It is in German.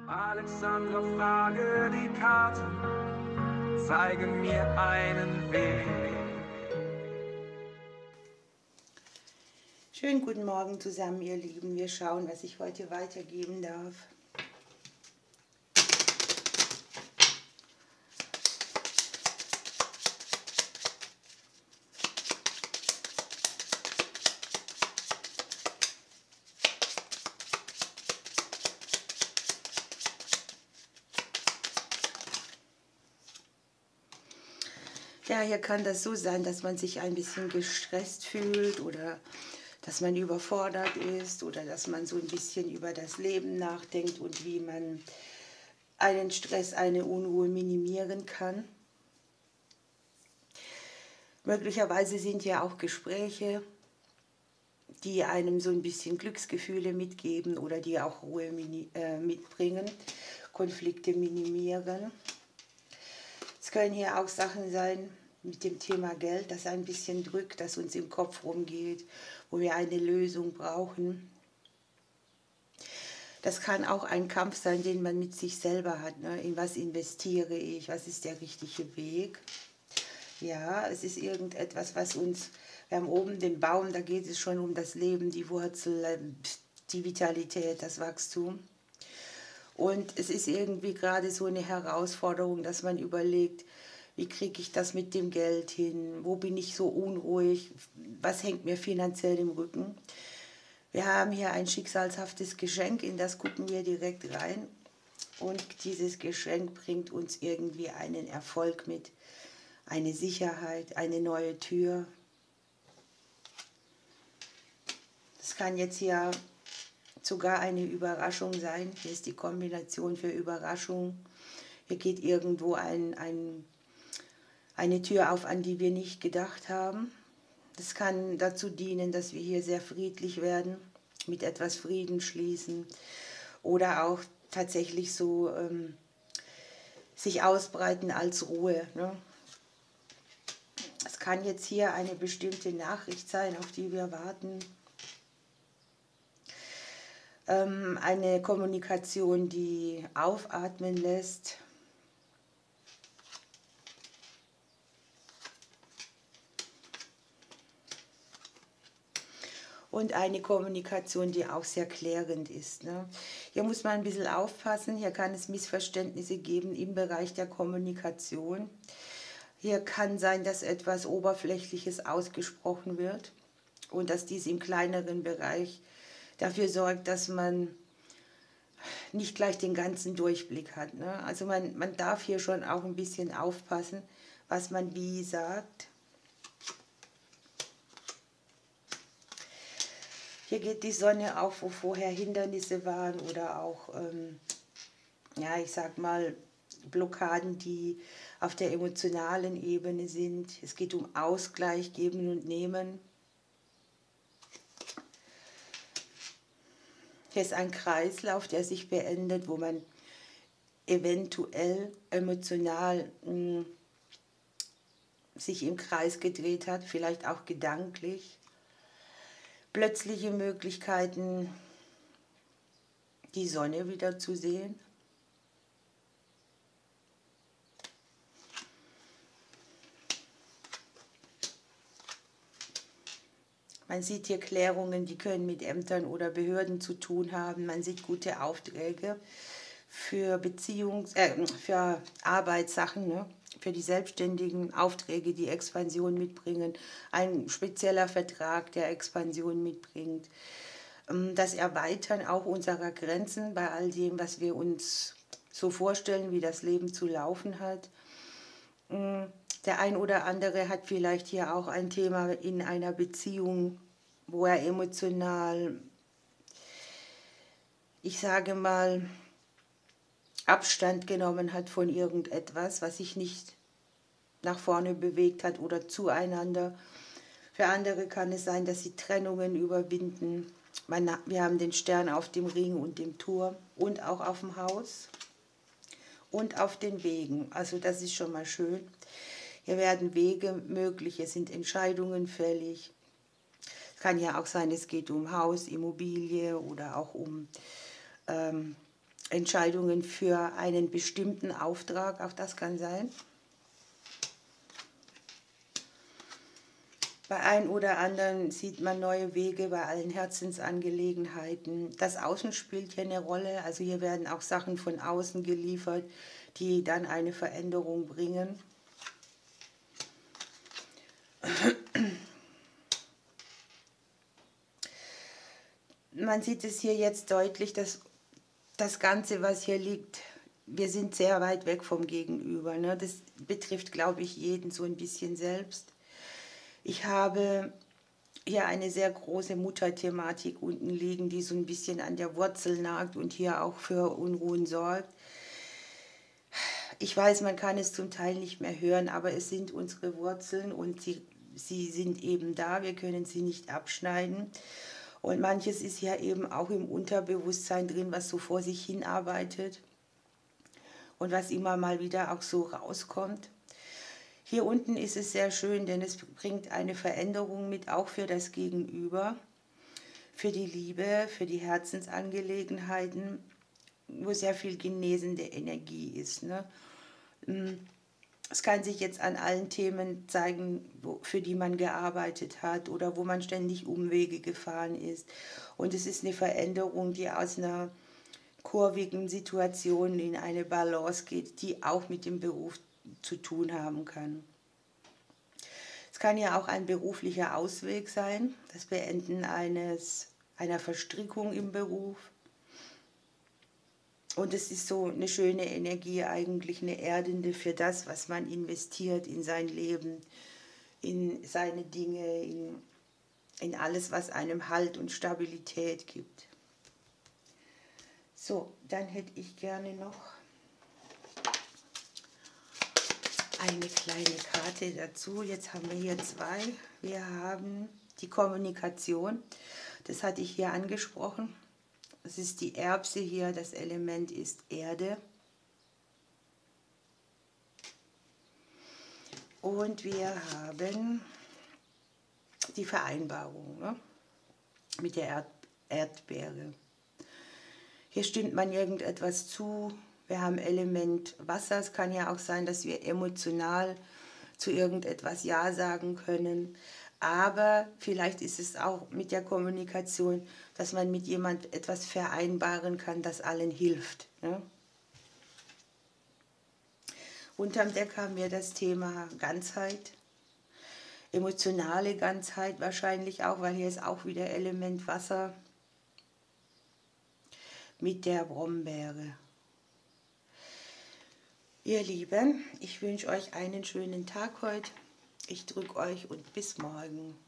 Alexandra, frage die Karten, zeigen mir einen Weg. Schönen guten Morgen zusammen, ihr Lieben. Wir schauen, was ich heute weitergeben darf. Ja, hier kann das so sein, dass man sich ein bisschen gestresst fühlt oder dass man überfordert ist oder dass man so ein bisschen über das Leben nachdenkt und wie man einen Stress, eine Unruhe minimieren kann. Möglicherweise sind ja auch Gespräche, die einem so ein bisschen Glücksgefühle mitgeben oder die auch Ruhe mitbringen, Konflikte minimieren. Es können hier auch Sachen sein mit dem Thema Geld, das ein bisschen drückt, das uns im Kopf rumgeht, wo wir eine Lösung brauchen. Das kann auch ein Kampf sein, den man mit sich selber hat. Ne? In was investiere ich? Was ist der richtige Weg? Ja, es ist irgendetwas, was uns, wir haben oben den Baum, da geht es schon um das Leben, die Wurzel, die Vitalität, das Wachstum. Und es ist irgendwie gerade so eine Herausforderung, dass man überlegt, wie kriege ich das mit dem Geld hin? Wo bin ich so unruhig? Was hängt mir finanziell im Rücken? Wir haben hier ein schicksalshaftes Geschenk, in das gucken wir direkt rein. Und dieses Geschenk bringt uns irgendwie einen Erfolg mit, eine Sicherheit, eine neue Tür. Das kann jetzt hier sogar eine Überraschung sein. Hier ist die Kombination für Überraschung. Hier geht irgendwo eine Tür auf, an die wir nicht gedacht haben. Das kann dazu dienen, dass wir hier sehr friedlich werden, mit etwas Frieden schließen oder auch tatsächlich so sich ausbreiten als Ruhe. Ne? Es kann jetzt hier eine bestimmte Nachricht sein, auf die wir warten. Eine Kommunikation, die aufatmen lässt. Und eine Kommunikation, die auch sehr klärend ist. Ne? Hier muss man ein bisschen aufpassen, hier kann es Missverständnisse geben im Bereich der Kommunikation. Hier kann sein, dass etwas Oberflächliches ausgesprochen wird und dass dies im kleineren Bereich dafür sorgt, dass man nicht gleich den ganzen Durchblick hat. Ne? Also man darf hier schon auch ein bisschen aufpassen, was man wie sagt. Hier geht die Sonne auf, wo vorher Hindernisse waren oder auch, ja, ich sag mal, Blockaden, die auf der emotionalen Ebene sind. Es geht um Ausgleich, Geben und Nehmen. Hier ist ein Kreislauf, der sich beendet, wo man eventuell emotional sich im Kreis gedreht hat, vielleicht auch gedanklich. Plötzliche Möglichkeiten, die Sonne wieder zu sehen. Man sieht hier Klärungen, die können mit Ämtern oder Behörden zu tun haben. Man sieht gute Aufträge für für Arbeitssachen, ne? Für die Selbstständigen, Aufträge, die Expansion mitbringen. Ein spezieller Vertrag, der Expansion mitbringt. Das Erweitern auch unserer Grenzen bei all dem, was wir uns so vorstellen, wie das Leben zu laufen hat. Der ein oder andere hat vielleicht hier auch ein Thema in einer Beziehung, wo er emotional, ich sage mal, Abstand genommen hat von irgendetwas, was sich nicht nach vorne bewegt hat oder zueinander. Für andere kann es sein, dass sie Trennungen überwinden. Wir haben den Stern auf dem Ring und dem Turm und auch auf dem Haus und auf den Wegen. Also das ist schon mal schön. Hier werden Wege möglich, es sind Entscheidungen fällig. Es kann ja auch sein, es geht um Haus, Immobilie oder auch um Entscheidungen für einen bestimmten Auftrag, auch das kann sein. Bei ein oder anderen sieht man neue Wege bei allen Herzensangelegenheiten. Das Außen spielt hier eine Rolle, also hier werden auch Sachen von außen geliefert, die dann eine Veränderung bringen. Man sieht es hier jetzt deutlich, dass das Ganze, was hier liegt, wir sind sehr weit weg vom Gegenüber. Ne? Das betrifft, glaube ich, jeden so ein bisschen selbst. Ich habe hier eine sehr große Mutterthematik unten liegen, die so ein bisschen an der Wurzel nagt und hier auch für Unruhen sorgt. Ich weiß, man kann es zum Teil nicht mehr hören, aber es sind unsere Wurzeln und sie sind eben da, wir können sie nicht abschneiden. Und manches ist ja eben auch im Unterbewusstsein drin, was so vor sich hin arbeitet und was immer mal wieder auch so rauskommt. Hier unten ist es sehr schön, denn es bringt eine Veränderung mit, auch für das Gegenüber, für die Liebe, für die Herzensangelegenheiten, wo sehr viel genesende Energie ist. Ne? Es kann sich jetzt an allen Themen zeigen, für die man gearbeitet hat oder wo man ständig Umwege gefahren ist. Und es ist eine Veränderung, die aus einer kurvigen Situation in eine Balance geht, die auch mit dem Beruf zu tun haben kann. Es kann ja auch ein beruflicher Ausweg sein, das Beenden einer Verstrickung im Beruf. Und es ist so eine schöne Energie, eigentlich eine erdende für das, was man investiert in sein Leben, in seine Dinge, in alles, was einem Halt und Stabilität gibt. So, dann hätte ich gerne noch eine kleine Karte dazu. Jetzt haben wir hier zwei. Wir haben die Kommunikation, das hatte ich hier angesprochen. Das ist die Erbse hier, das Element ist Erde. Und wir haben die Vereinbarung, ne, mit der Erdbeere. Hier stimmt man irgendetwas zu. Wir haben Element Wasser. Es kann ja auch sein, dass wir emotional zu irgendetwas Ja sagen können. Aber vielleicht ist es auch mit der Kommunikation, dass man mit jemand etwas vereinbaren kann, das allen hilft. Ne? Unterm Deck haben wir das Thema Ganzheit, emotionale Ganzheit wahrscheinlich auch, weil hier ist auch wieder Element Wasser mit der Brombeere. Ihr Lieben, ich wünsche euch einen schönen Tag heute. Ich drücke euch und bis morgen.